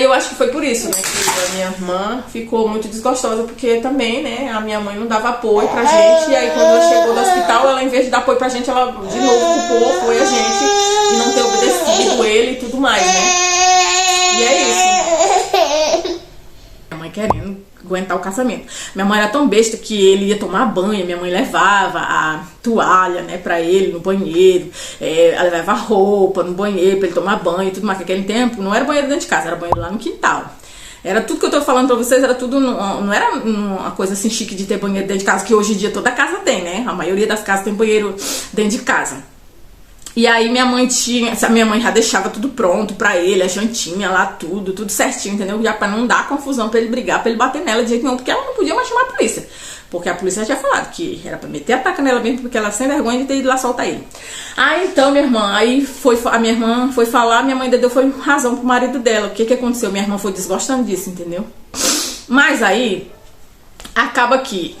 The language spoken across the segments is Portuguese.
eu acho que foi por isso, né, que a minha irmã ficou muito desgostosa, porque também, né, a minha mãe não dava apoio pra gente, e aí quando ela chegou do hospital, ela, em vez de dar apoio pra gente, ela de novo culpou, foi a gente, e não ter obedecido ele e tudo mais, né. E é isso. Minha mãe querendo aguentar o casamento. Minha mãe era tão besta que ele ia tomar banho, minha mãe levava a toalha, né, pra ele no banheiro, ela levava roupa no banheiro pra ele tomar banho e tudo mais. Naquele tempo não era banheiro dentro de casa, era banheiro lá no quintal. Era tudo que eu tô falando pra vocês, era tudo, não era uma coisa assim chique de ter banheiro dentro de casa, que hoje em dia toda casa tem, né? A maioria das casas tem banheiro dentro de casa. E aí minha mãe já deixava tudo pronto pra ele, a jantinha lá, tudo certinho, entendeu? Já pra não dar confusão, pra ele brigar, pra ele bater nela de jeito nenhum, porque ela não podia mais chamar a polícia. Porque a polícia já tinha falado que era pra meter a taca nela mesmo, porque ela sem vergonha de ter ido lá soltar ele. Aí então minha irmã, a minha irmã foi falar, minha mãe deu foi razão pro marido dela. O que aconteceu? Minha irmã foi desgostando disso, entendeu? Mas aí, acaba que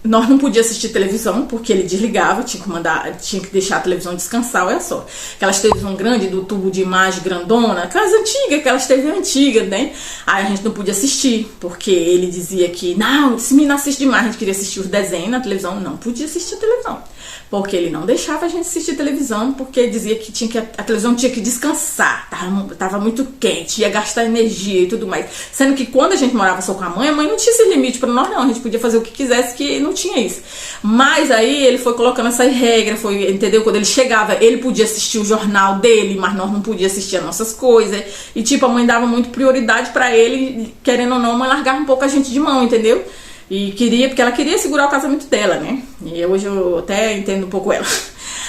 nós não podíamos assistir televisão, porque ele desligava, tinha que deixar a televisão descansar, olha só. Aquelas televisão grande, do tubo de imagem grandona, aquelas TV antigas, né? Aí a gente não podia assistir, porque ele dizia que, não, esse menino assiste demais, a gente queria assistir os desenhos na televisão, não podia assistir a televisão. Porque ele não deixava a gente assistir televisão, porque dizia que a televisão tinha que descansar, tava muito quente, ia gastar energia e tudo mais. Sendo que quando a gente morava só com a mãe não tinha esse limite pra nós não, a gente podia fazer o que quisesse, que não tinha isso. Mas aí ele foi colocando essa regra, entendeu? Quando ele chegava, ele podia assistir o jornal dele, mas nós não podíamos assistir as nossas coisas. E tipo, a mãe dava muito prioridade pra ele, querendo ou não, a mãe largava um pouco a gente de mão, entendeu? E porque ela queria segurar o casamento dela, né? E hoje eu até entendo um pouco ela.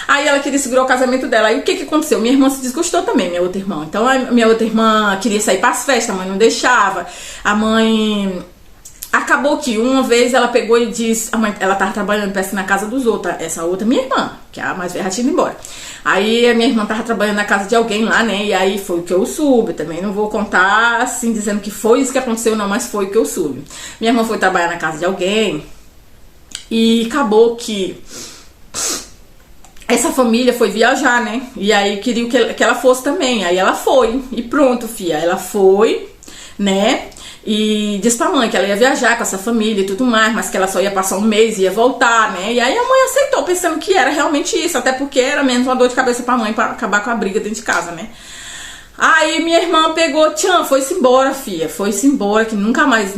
Aí ela queria segurar o casamento dela. Aí o que aconteceu? Minha irmã se desgostou também, minha outra irmã. Então a minha outra irmã queria sair para as festas, a mãe não deixava. A mãe... Acabou que uma vez ela pegou e disse... ela tava trabalhando, parece, na casa dos outros. Essa outra minha irmã, que é a mais velha, já tinha ido embora. Aí a minha irmã tava trabalhando na casa de alguém lá, né? E aí foi o que eu soube. Também não vou contar assim, dizendo que foi isso que aconteceu, não, mas foi o que eu soube. Minha irmã foi trabalhar na casa de alguém. E acabou que essa família foi viajar, né? E aí queriam que ela fosse também. Aí ela foi. E pronto, filha. Ela foi, né? E disse pra mãe que ela ia viajar com essa família e tudo mais, mas que ela só ia passar um mês e ia voltar, né? E aí a mãe aceitou, pensando que era realmente isso, até porque era menos uma dor de cabeça pra mãe, pra acabar com a briga dentro de casa, né? Aí minha irmã pegou, foi-se embora, filha, foi-se embora, que nunca mais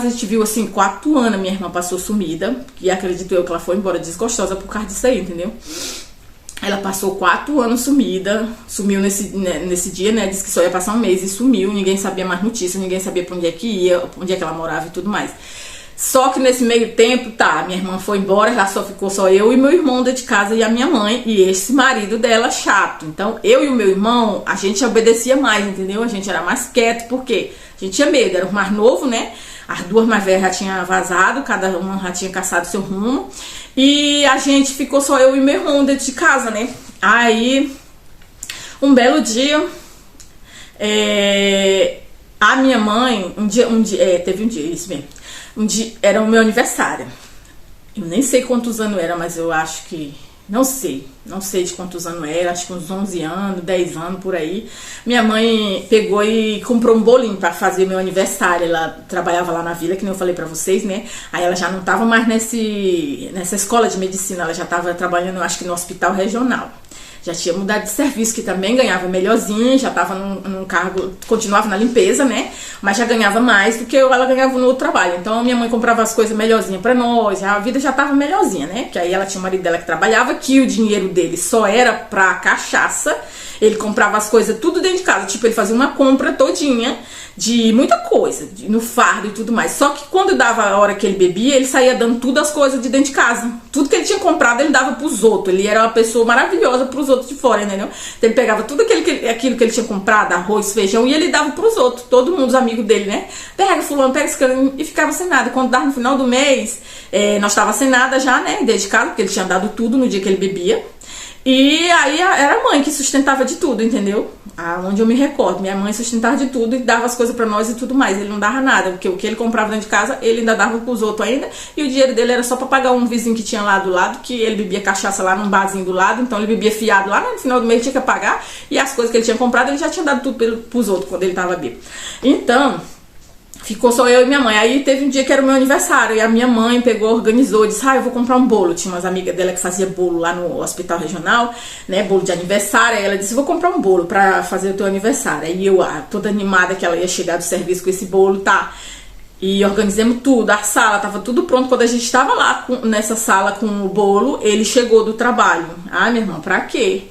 a gente viu, assim, 4 anos minha irmã passou sumida, e acredito eu que ela foi embora desgostosa por causa disso aí, entendeu? Ela passou 4 anos sumida, sumiu nesse dia, né? Disse que só ia passar um mês e sumiu, ninguém sabia mais notícias, ninguém sabia pra onde é que ia, onde é que ela morava e tudo mais. Só que nesse meio tempo, minha irmã foi embora, já só ficou só eu e meu irmão dentro de casa e a minha mãe e esse marido dela chato. Então eu e o meu irmão, a gente obedecia mais, entendeu? A gente era mais quieto, porque a gente tinha medo, era o mais novo, né? As 2 mais velhas já tinham vazado, cada uma já tinha caçado seu rumo. E a gente ficou só eu e meu irmão dentro de casa, né? Aí, um belo dia, a minha mãe, teve um dia, isso mesmo. Um dia, era o meu aniversário. Eu nem sei quantos anos era, mas eu acho que... Não sei de quantos anos era, acho que uns 11 anos, 10 anos, por aí. Minha mãe pegou e comprou um bolinho pra fazer meu aniversário. Ela trabalhava lá na vila, que nem eu falei pra vocês, né? Aí ela já não tava mais nessa escola de medicina, ela já tava trabalhando, eu acho que no hospital regional. Já tinha mudado de serviço, que também ganhava melhorzinho, já tava num cargo, continuava na limpeza, né? Mas já ganhava mais do que ela ganhava no outro trabalho. Então minha mãe comprava as coisas melhorzinhas pra nós, a vida já tava melhorzinha, né? Que aí ela tinha o marido dela que trabalhava, que o dinheiro dele só era pra cachaça. Ele comprava as coisas tudo dentro de casa, tipo, ele fazia uma compra todinha de muita coisa, no fardo e tudo mais. Só que quando dava a hora que ele bebia, ele saía dando tudo as coisas de dentro de casa. Tudo que ele tinha comprado, ele dava pros outros. Ele era uma pessoa maravilhosa pros outros de fora, entendeu? Então ele pegava tudo aquilo que ele tinha comprado, arroz, feijão, e ele dava pros outros, todo mundo, os amigos dele, né? Pega fulano, pega esse cano, e ficava sem nada. Quando dava no final do mês, nós tava sem nada já, né, desde casa, porque ele tinha dado tudo no dia que ele bebia. E aí era a mãe que sustentava de tudo, entendeu? Onde eu me recordo, minha mãe sustentava de tudo e dava as coisas pra nós e tudo mais. Ele não dava nada, porque o que ele comprava dentro de casa, ele ainda dava pros outros ainda. E o dinheiro dele era só pra pagar um vizinho que tinha lá do lado, que ele bebia cachaça lá num barzinho do lado. Então ele bebia fiado lá, no final do mês tinha que pagar. E as coisas que ele tinha comprado, ele já tinha dado tudo pros outros quando ele tava bêbado. Então... ficou só eu e minha mãe. Aí teve um dia que era o meu aniversário. E a minha mãe pegou, organizou, disse, eu vou comprar um bolo. Tinha umas amigas dela que fazia bolo lá no hospital regional, né, bolo de aniversário. Aí ela disse, vou comprar um bolo pra fazer o teu aniversário. Aí eu, toda animada que ela ia chegar do serviço com esse bolo, tá. E organizamos tudo, a sala, tava tudo pronto. Quando a gente tava lá nessa sala com o bolo, ele chegou do trabalho. Minha irmã, pra quê?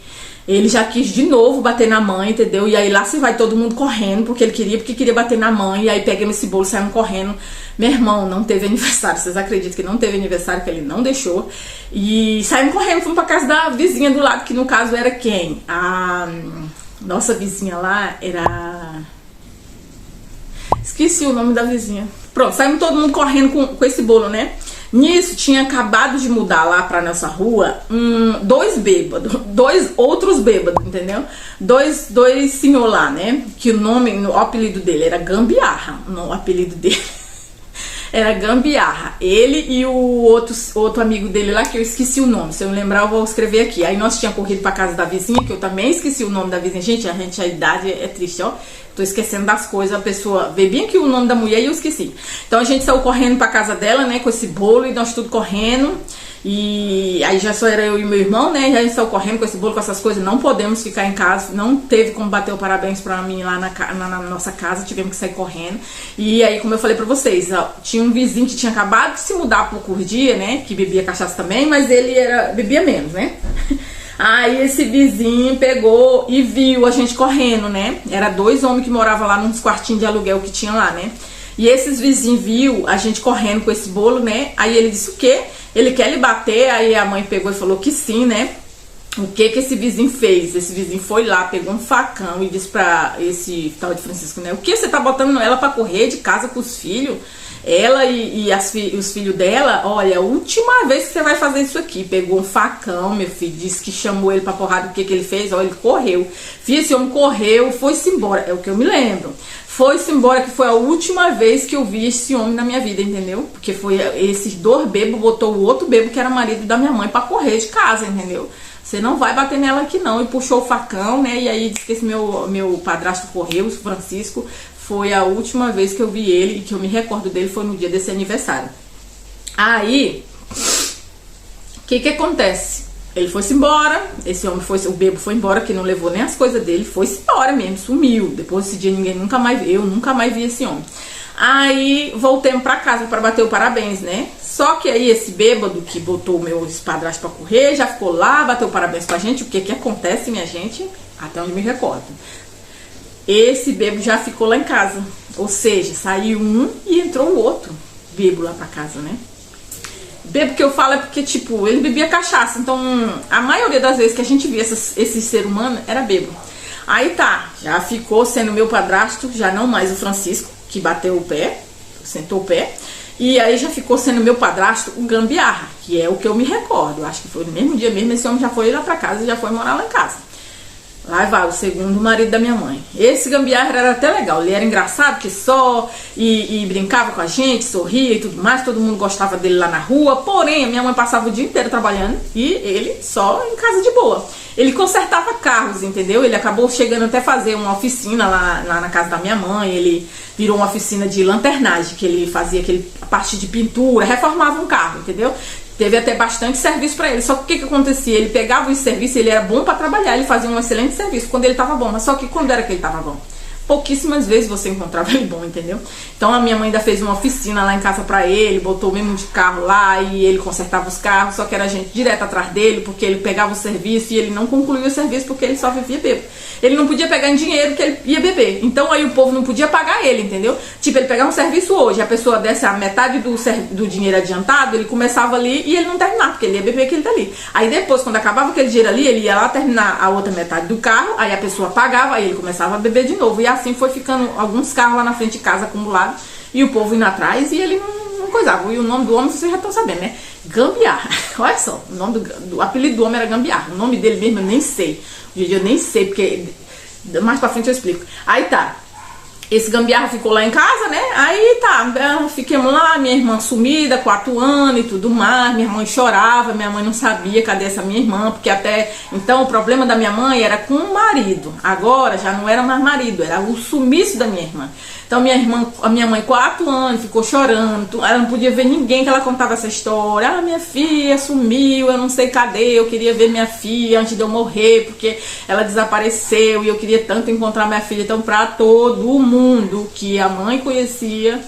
Ele já quis de novo bater na mãe, entendeu? E aí lá se vai todo mundo correndo, porque queria bater na mãe. E aí pegamos esse bolo, saímos correndo. Meu irmão não teve aniversário, vocês acreditam que não teve aniversário, que ele não deixou. E saímos correndo, fomos pra casa da vizinha do lado, que no caso era quem? A nossa vizinha lá era... esqueci o nome da vizinha. Pronto, saímos todo mundo correndo com esse bolo, né? Nisso, tinha acabado de mudar lá pra nossa rua dois bêbados, dois outros bêbados, entendeu? Dois senhor lá, né? Que o apelido dele era Gambiarra, o apelido dele era Gambiarra. Ele e o outro amigo dele lá, que eu esqueci o nome, se eu me lembrar eu vou escrever aqui. Aí nós tínhamos corrido pra casa da vizinha, que eu também esqueci o nome da vizinha. Gente, a idade é triste, ó. Tô esquecendo das coisas, a pessoa vê bem aqui o nome da mulher e eu esqueci. Então a gente saiu correndo pra casa dela, né, com esse bolo e nós tudo correndo. E aí já só era eu e meu irmão, né, e a gente saiu correndo com esse bolo, com essas coisas. Não podemos ficar em casa, não teve como bater o parabéns pra mim lá na nossa casa, tivemos que sair correndo. E aí, como eu falei pra vocês, ó, tinha um vizinho que tinha acabado de se mudar por dia, né, que bebia cachaça também, mas ele bebia menos, né. Aí esse vizinho pegou e viu a gente correndo, né? Era dois homens que moravam lá nos quartinhos de aluguel que tinha lá, né? E esses vizinhos viu a gente correndo com esse bolo, né? Aí ele disse o quê? Ele quer lhe bater? Aí a mãe pegou e falou que sim, né? O que esse vizinho fez? Esse vizinho foi lá, pegou um facão e disse pra esse tal de Francisco, né? O que você tá botando ela pra correr de casa com os filhos? Ela e os filhos dela, olha, a última vez que você vai fazer isso aqui. Pegou um facão, meu filho, disse que chamou ele pra porrada. O que ele fez? Olha, ele correu. Filho, esse homem correu, foi-se embora. É o que eu me lembro. Foi-se embora, que foi a última vez que eu vi esse homem na minha vida, entendeu? Porque foi esses dois bêbados, botou o outro bêbado, que era marido da minha mãe, pra correr de casa, entendeu? Você não vai bater nela aqui não. E puxou o facão, né? E aí disse que esse meu padrasto correu, o Francisco. Foi a última vez que eu vi ele e que eu me recordo dele foi no dia desse aniversário. Aí, o que acontece? Ele foi-se embora, esse homem o bêbado foi embora, que não levou nem as coisas dele, foi-se embora mesmo, sumiu. Depois desse dia eu nunca mais vi esse homem. Aí voltemos pra casa pra bater o parabéns, né? Só que aí esse bêbado que botou o meu padrasto pra correr, já ficou lá, bateu o parabéns pra gente. O que acontece, minha gente? Até onde me recordo. Esse bêbado já ficou lá em casa. Ou seja, saiu um e entrou o outro bêbado lá pra casa, né? Bêbado que eu falo é porque, tipo, ele bebia cachaça. Então, a maioria das vezes que a gente via esse ser humano era bêbado. Aí tá, já ficou sendo meu padrasto, já não mais o Francisco, que bateu o pé, sentou o pé. E aí já ficou sendo meu padrasto o Gambiarra, que é o que eu me recordo. Acho que foi no mesmo dia mesmo, esse homem já foi lá pra casa e já foi morar lá em casa. Lá vai o segundo marido da minha mãe. Esse Gambiarra era até legal. Ele era engraçado, que só e brincava com a gente, sorria e tudo mais. Todo mundo gostava dele lá na rua. Porém, a minha mãe passava o dia inteiro trabalhando e ele só em casa de boa. Ele consertava carros, entendeu? Ele acabou chegando até fazer uma oficina lá na casa da minha mãe. Ele virou uma oficina de lanternagem, que ele fazia a parte de pintura, reformava um carro, entendeu? Teve até bastante serviço pra ele. Só que o que acontecia? Ele pegava o serviço, ele era bom pra trabalhar, ele fazia um excelente serviço quando ele tava bom. Mas só que quando era que ele tava bom? Pouquíssimas vezes você encontrava ele bom, entendeu? Então a minha mãe ainda fez uma oficina lá em casa pra ele, botou o mesmo de carro lá e ele consertava os carros, só que era gente direto atrás dele, porque ele pegava o serviço e ele não concluía o serviço porque ele só vivia bêbado. Ele não podia pegar em dinheiro porque ele ia beber. Então aí o povo não podia pagar ele, entendeu? Tipo, ele pegava um serviço hoje, a pessoa desse a metade do dinheiro adiantado, ele começava ali e ele não terminava, porque ele ia beber aquele dali. Aí depois, quando acabava aquele dinheiro ali, ele ia lá terminar a outra metade do carro, aí a pessoa pagava, aí ele começava a beber de novo. E assim foi ficando alguns carros lá na frente de casa acumulados e o povo indo atrás e ele não coisava. E o nome do homem vocês já estão sabendo, né? Gambiarra. Olha só, o nome do apelido do homem era Gambiarra. O nome dele mesmo eu nem sei. Hoje em dia eu nem sei, porque mais pra frente eu explico. Aí tá. Esse Gambiarra ficou lá em casa, né? Aí tá, fiquemos lá, minha irmã sumida, 4 anos e tudo mais. Minha mãe chorava, minha mãe não sabia cadê essa minha irmã, porque até então o problema da minha mãe era com o marido. Agora já não era mais marido, era o sumiço da minha irmã. Então a minha mãe, 4 anos, ficou chorando. Ela não podia ver ninguém que ela contava essa história. Ah, minha filha sumiu, eu não sei cadê. Eu queria ver minha filha antes de eu morrer, porque ela desapareceu e eu queria tanto encontrar minha filha. Então, pra todo mundo que a mãe conhecia,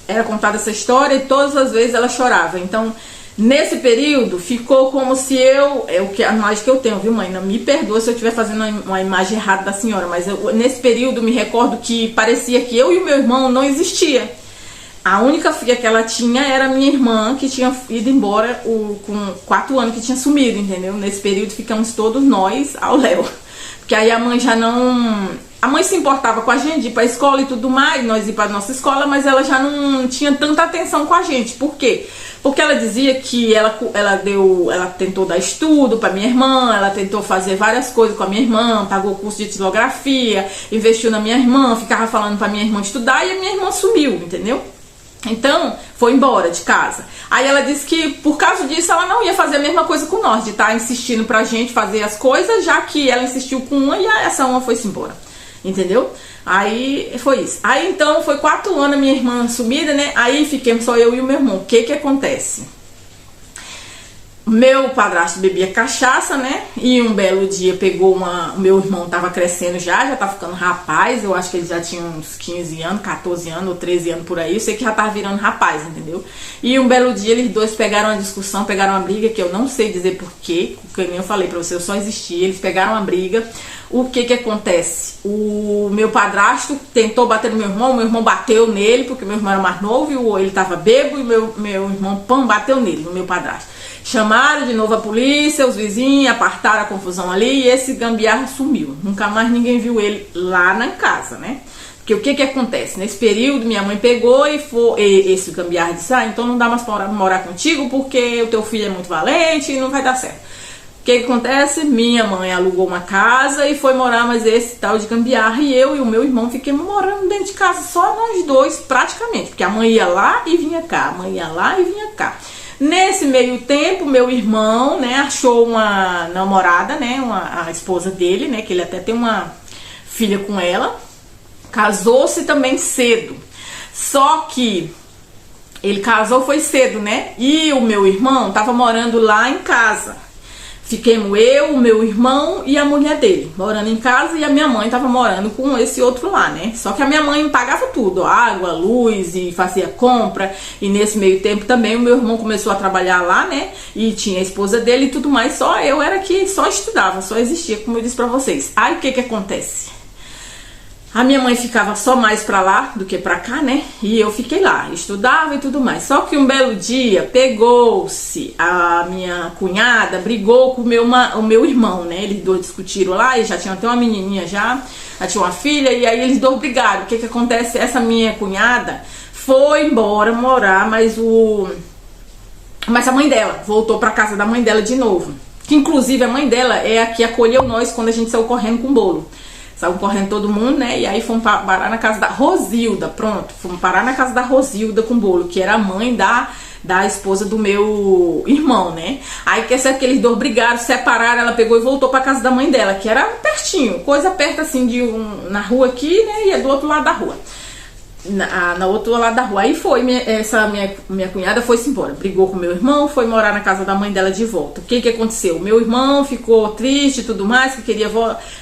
era contada essa história e todas as vezes ela chorava. Então, nesse período, ficou como se a imagem que eu tenho, viu, mãe? Não me perdoa se eu estiver fazendo uma imagem errada da senhora, mas nesse período me recordo que parecia que eu e o meu irmão não existia. A única filha que ela tinha era a minha irmã, que tinha ido embora com 4 anos, que tinha sumido, entendeu? Nesse período ficamos todos nós ao léu. Porque aí a mãe já não... A mãe se importava com a gente, de ir pra escola e tudo mais, nós ir pra nossa escola, mas ela já não tinha tanta atenção com a gente. Por quê? Porque ela dizia que ela tentou dar estudo pra minha irmã, ela tentou fazer várias coisas com a minha irmã, pagou curso de datilografia, investiu na minha irmã, ficava falando pra minha irmã estudar e a minha irmã sumiu, entendeu? Então, foi embora de casa. Aí ela disse que, por causa disso, ela não ia fazer a mesma coisa com nós, de estar insistindo pra gente fazer as coisas, já que ela insistiu com uma e essa uma foi-se embora. Entendeu? Aí foi isso. Aí então, foi 4 anos a minha irmã sumida, né? Aí fiquemos só eu e o meu irmão. O que acontece? Meu padrasto bebia cachaça, né? E um belo dia pegou o meu irmão tava crescendo já tá ficando rapaz. Eu acho que ele já tinha uns 15 anos, 14 anos ou 13 anos por aí. Eu sei que já tava virando rapaz, entendeu? E um belo dia eles dois pegaram uma discussão, pegaram uma briga, que eu não sei dizer porquê. Porque nem eu falei pra você, eu só existia. Eles pegaram uma briga. O que acontece? O meu padrasto tentou bater no meu irmão bateu nele, porque meu irmão era mais novo e ele tava bêbado, e meu irmão bateu nele, no meu padrasto. Chamaram de novo a polícia, os vizinhos, apartaram a confusão ali e esse Gambiarra sumiu. Nunca mais ninguém viu ele lá na casa, né? Porque o que acontece? Nesse período, minha mãe pegou e esse Gambiarra disse, então não dá mais pra morar contigo porque o teu filho é muito valente e não vai dar certo. O que acontece? Minha mãe alugou uma casa e foi morar mais esse tal de Gambiarra e eu e o meu irmão fiquemos morando dentro de casa, só nós dois praticamente, porque a mãe ia lá e vinha cá, a mãe ia lá e vinha cá. Nesse meio tempo, meu irmão, né, achou uma namorada, né, a esposa dele, né, que ele até tem uma filha com ela, casou-se também cedo, só que ele casou foi cedo, né, e o meu irmão tava morando lá em casa. Fiquemos eu, o meu irmão e a mulher dele morando em casa e a minha mãe tava morando com esse outro lá, né? Só que a minha mãe pagava tudo, água, luz e fazia compra. E nesse meio tempo também o meu irmão começou a trabalhar lá, né? E tinha a esposa dele e tudo mais. Só eu era que só estudava, só existia, como eu disse pra vocês. Aí o que acontece? A minha mãe ficava só mais pra lá do que pra cá, né? E eu fiquei lá, estudava e tudo mais. Só que um belo dia, pegou-se a minha cunhada, brigou com o meu irmão, né? Eles dois discutiram lá e já tinha até uma menininha já tinha uma filha. E aí eles dois brigaram. O que acontece? Essa minha cunhada foi embora morar, mas a mãe dela voltou pra casa da mãe dela de novo. Que inclusive a mãe dela é a que acolheu nós quando a gente saiu correndo com o bolo. Saiu correndo todo mundo, né? E aí fomos parar na casa da Rosilda. Pronto, fomos parar na casa da Rosilda com bolo, que era a mãe da esposa do meu irmão, né? Aí quer ser que eles dois brigaram, separaram, ela pegou e voltou pra casa da mãe dela, que era pertinho, coisa perto assim, na rua aqui, né? E é do outro lado da rua. Na outro lado da rua. Aí foi, essa minha cunhada foi-se embora, brigou com meu irmão, foi morar na casa da mãe dela de volta. O que aconteceu? Meu irmão ficou triste e tudo mais, que queria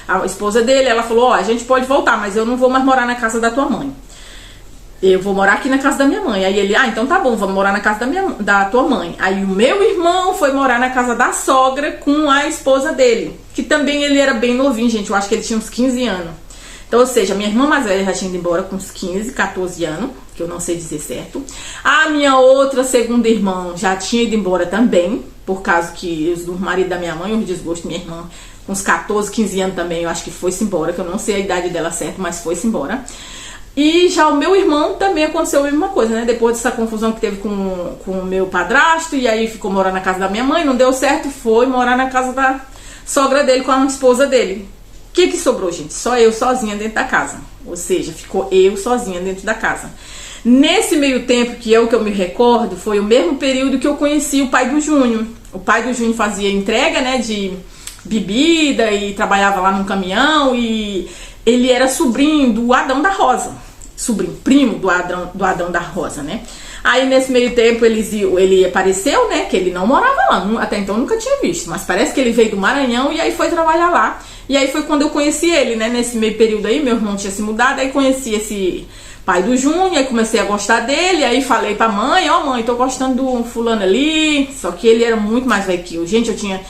a esposa dele, ela falou, a gente pode voltar, mas eu não vou mais morar na casa da tua mãe. Eu vou morar aqui na casa da minha mãe. Aí ele, então tá bom, vamos morar na casa da tua mãe. Aí o meu irmão foi morar na casa da sogra com a esposa dele, que também ele era bem novinho, gente, eu acho que ele tinha uns 15 anos. Então, ou seja, minha irmã mais velha já tinha ido embora com uns 15, 14 anos, que eu não sei dizer certo. A minha outra segunda irmã já tinha ido embora também, por causa que o marido da minha mãe, o desgosto, minha irmã, com uns 14, 15 anos também, eu acho que foi-se embora, que eu não sei a idade dela certo, mas foi-se embora. E já o meu irmão também aconteceu a mesma coisa, né? Depois dessa confusão que teve com o meu padrasto, e aí ficou morando na casa da minha mãe, não deu certo, foi morar na casa da sogra dele com a esposa dele. O que sobrou, gente? Só eu sozinha dentro da casa. Ou seja, ficou eu sozinha dentro da casa. Nesse meio tempo, que é o que eu me recordo, foi o mesmo período que eu conheci o pai do Júnior. O pai do Júnior fazia entrega, né, de bebida e trabalhava lá num caminhão, e ele era sobrinho do Adão da Rosa. Sobrinho, primo do Adão da Rosa, né? Aí nesse meio tempo ele apareceu, né? Que ele não morava lá, até então eu nunca tinha visto, mas parece que ele veio do Maranhão e aí foi trabalhar lá. E aí foi quando eu conheci ele, né? Nesse meio período aí, meu irmão tinha se mudado, aí conheci esse pai do Júnior, aí comecei a gostar dele, aí falei pra mãe, ó mãe, tô gostando do fulano ali, só que ele era muito mais velho que eu. Gente, eu tinha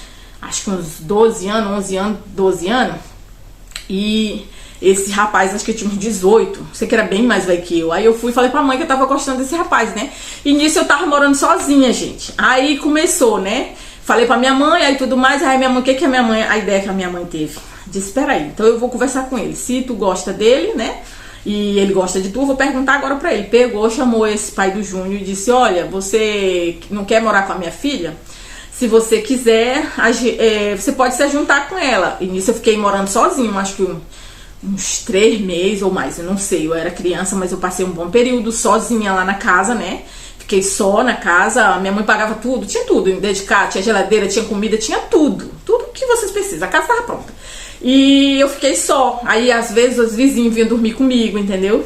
acho que uns 12 anos, 11 anos, 12 anos, e esse rapaz, acho que eu tinha uns 18, sei que era bem mais velho que eu. Aí eu fui e falei pra mãe que eu tava gostando desse rapaz, né? E nisso eu tava morando sozinha, gente. Aí começou, né? Falei pra minha mãe, aí tudo mais. Aí minha mãe, o que que a minha mãe, a ideia que a minha mãe teve? Disse, peraí, então eu vou conversar com ele. Se tu gosta dele, né? E ele gosta de tu, eu vou perguntar agora pra ele. Pegou, chamou esse pai do Júnior e disse, olha, você não quer morar com a minha filha? Se você quiser, você pode se juntar com ela. E nisso eu fiquei morando sozinho, acho que uns 3 meses ou mais, eu não sei, eu era criança, mas eu passei um bom período sozinha lá na casa, né? Fiquei só na casa, a minha mãe pagava tudo, tinha tudo, dedicado, tinha geladeira, tinha comida, tinha tudo que vocês precisam, a casa estava pronta. E eu fiquei só, aí às vezes os vizinhos vinham dormir comigo, entendeu?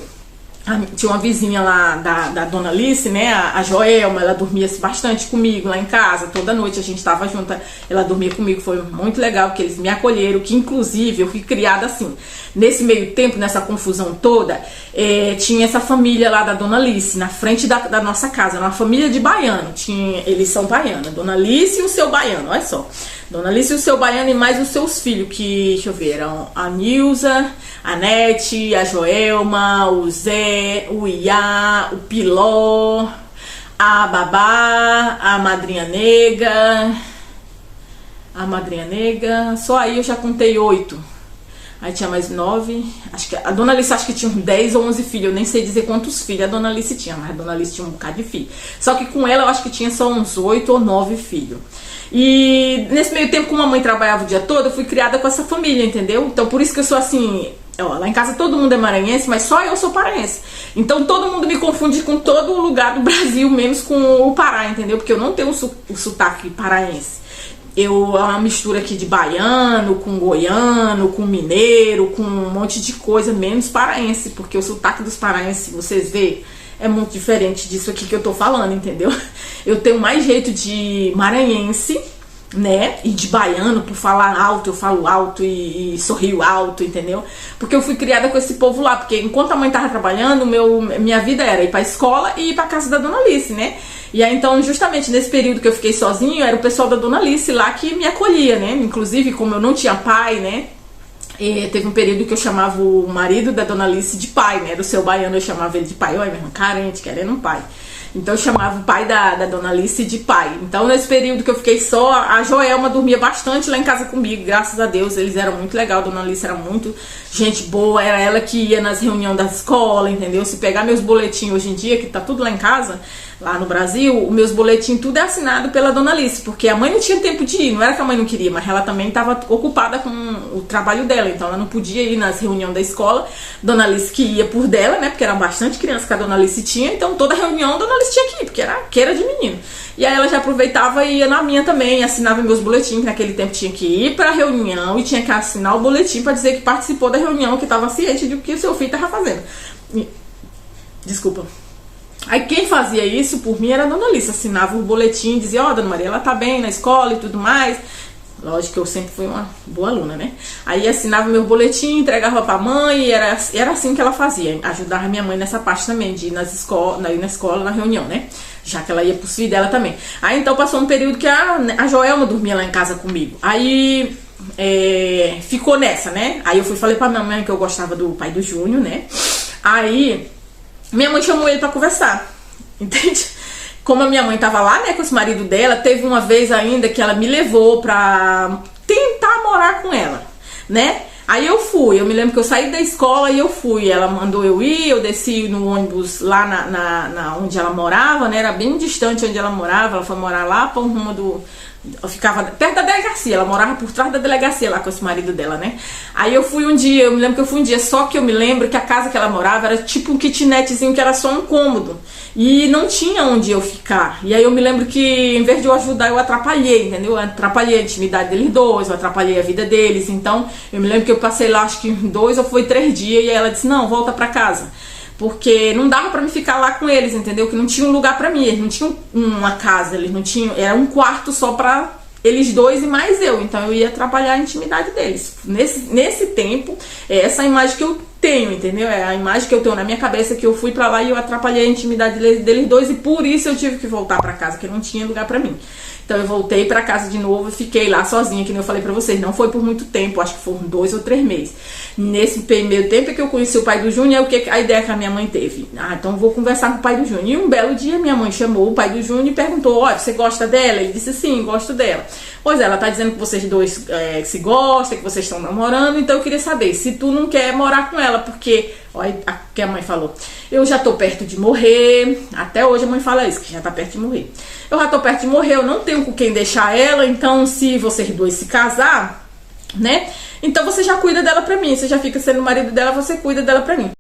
Tinha uma vizinha lá da Dona Alice, né, a Joelma, ela dormia bastante comigo lá em casa, toda noite a gente tava junta, ela dormia comigo, foi muito legal, porque eles me acolheram, que inclusive eu fui criada assim. Nesse meio tempo, nessa confusão toda, tinha essa família lá da Dona Alice, na frente da nossa casa, uma família de baiano, eles são baianos, Dona Alice e o seu baiano, olha só. Dona Alice e o seu baiano e mais os seus filhos, que, deixa eu ver, eram a Nilza, a Nete, a Joelma, o Zé, o Iá, o Piló, a Babá, a Madrinha Nega, só aí eu já contei 8. Aí tinha mais 9, acho que a Dona Alice acho que tinha uns 10 ou 11 filhos, eu nem sei dizer quantos filhos a Dona Alice tinha, mas a Dona Alice tinha um bocado de filho. Só que com ela eu acho que tinha só uns 8 ou 9 filhos. E nesse meio tempo, como a mãe trabalhava o dia todo, eu fui criada com essa família, entendeu? Então por isso que eu sou assim, ó, lá em casa todo mundo é maranhense, mas só eu sou paraense. Então todo mundo me confunde com todo lugar do Brasil, menos com o Pará, entendeu? Porque eu não tenho o sotaque paraense. É uma mistura aqui de baiano, com goiano, com mineiro, com um monte de coisa, menos paraense, porque o sotaque dos paraenses, vocês veem, é muito diferente disso aqui que eu tô falando, entendeu? Eu tenho mais jeito de maranhense, né? E de baiano, por falar alto, eu falo alto e sorrio alto, entendeu? Porque eu fui criada com esse povo lá, porque enquanto a mãe tava trabalhando, minha vida era ir pra escola e ir pra casa da Dona Alice, né? E aí então, justamente nesse período que eu fiquei sozinho, era o pessoal da Dona Alice lá que me acolhia, né? Inclusive, como eu não tinha pai, né? E teve um período que eu chamava o marido da Dona Alice de pai, né? Do seu baiano eu chamava ele de pai. Olha, meu irmão, carente, querendo um pai. Então eu chamava o pai da Dona Alice de pai. Então nesse período que eu fiquei só, a Joelma dormia bastante lá em casa comigo, graças a Deus. Eles eram muito legal, a Dona Alice era muito gente boa. Era ela que ia nas reuniões da escola, entendeu? Se pegar meus boletins hoje em dia, que tá tudo lá em casa, lá no Brasil, os meus boletins tudo é assinado pela Dona Alice, porque a mãe não tinha tempo de ir, não era que a mãe não queria, mas ela também estava ocupada com o trabalho dela, então ela não podia ir nas reuniões da escola. Dona Alice que ia por dela, né, porque eram bastante crianças que a Dona Alice tinha, então toda reunião a Dona Alice tinha que ir, porque era de menino. E aí ela já aproveitava e ia na minha também, assinava meus boletins, que naquele tempo tinha que ir pra reunião e tinha que assinar o boletim para dizer que participou da reunião, que estava ciente de o que o seu filho estava fazendo. Desculpa. Aí quem fazia isso por mim era a Dona Alice, assinava o boletim, dizia, ó, Dona Maria, ela tá bem na escola e tudo mais. Lógico que eu sempre fui uma boa aluna, né? Aí assinava meu boletim, entregava pra mãe, e era assim que ela fazia, ajudava minha mãe nessa parte também, de ir na escola, na reunião, né? Já que ela ia pros filhos dela também. Aí então passou um período que a Joelma dormia lá em casa comigo. Aí ficou nessa, né? Aí eu falei pra minha mãe que eu gostava do pai do Júnior, né? Aí minha mãe chamou ele pra conversar, entende? Como a minha mãe tava lá, né, com esse marido dela, teve uma vez ainda que ela me levou pra tentar morar com ela, né? Aí eu fui, eu me lembro que eu saí da escola e eu fui. Ela mandou eu ir, eu desci no ônibus lá onde ela morava, né? Era bem distante onde ela morava. Ela foi morar lá para um rumo do. Eu ficava perto da delegacia, ela morava por trás da delegacia lá com esse marido dela, né? Aí eu fui um dia, eu me lembro que eu fui um dia, só que eu me lembro que a casa que ela morava era tipo um kitnetzinho que era só um cômodo. E não tinha onde eu ficar. E aí eu me lembro que, em vez de eu ajudar, eu atrapalhei, entendeu? Eu atrapalhei a intimidade deles dois, eu atrapalhei a vida deles. Então, eu me lembro que eu passei lá, acho que 2 ou foi 3 dias, e aí ela disse, não, volta pra casa. Porque não dava pra me ficar lá com eles, entendeu? Que não tinha um lugar pra mim, eles não tinham uma casa, eles não tinham, era um quarto só pra eles dois e mais eu, então eu ia atrapalhar a intimidade deles. Nesse tempo, é essa a imagem que eu tenho, entendeu? É a imagem que eu tenho na minha cabeça, que eu fui pra lá e eu atrapalhei a intimidade deles dois, e por isso eu tive que voltar pra casa, que não tinha lugar pra mim. Então eu voltei pra casa de novo e fiquei lá sozinha, que nem eu falei pra vocês. Não foi por muito tempo, acho que foram 2 ou 3 meses. Nesse meio tempo que eu conheci o pai do Júnior, a ideia que a minha mãe teve. Ah, então eu vou conversar com o pai do Júnior. E um belo dia minha mãe chamou o pai do Júnior e perguntou, olha, você gosta dela? Ele disse, sim, gosto dela. Pois é, ela tá dizendo que vocês dois se gostam, que vocês estão namorando, então eu queria saber se tu não quer morar com ela, porque, olha o que a mãe falou, eu já tô perto de morrer, até hoje a mãe fala isso, que já tá perto de morrer. Eu já tô perto de morrer, eu não tenho com quem deixar ela, então se vocês dois se casar, né, então você já cuida dela pra mim, você já fica sendo o marido dela, você cuida dela pra mim.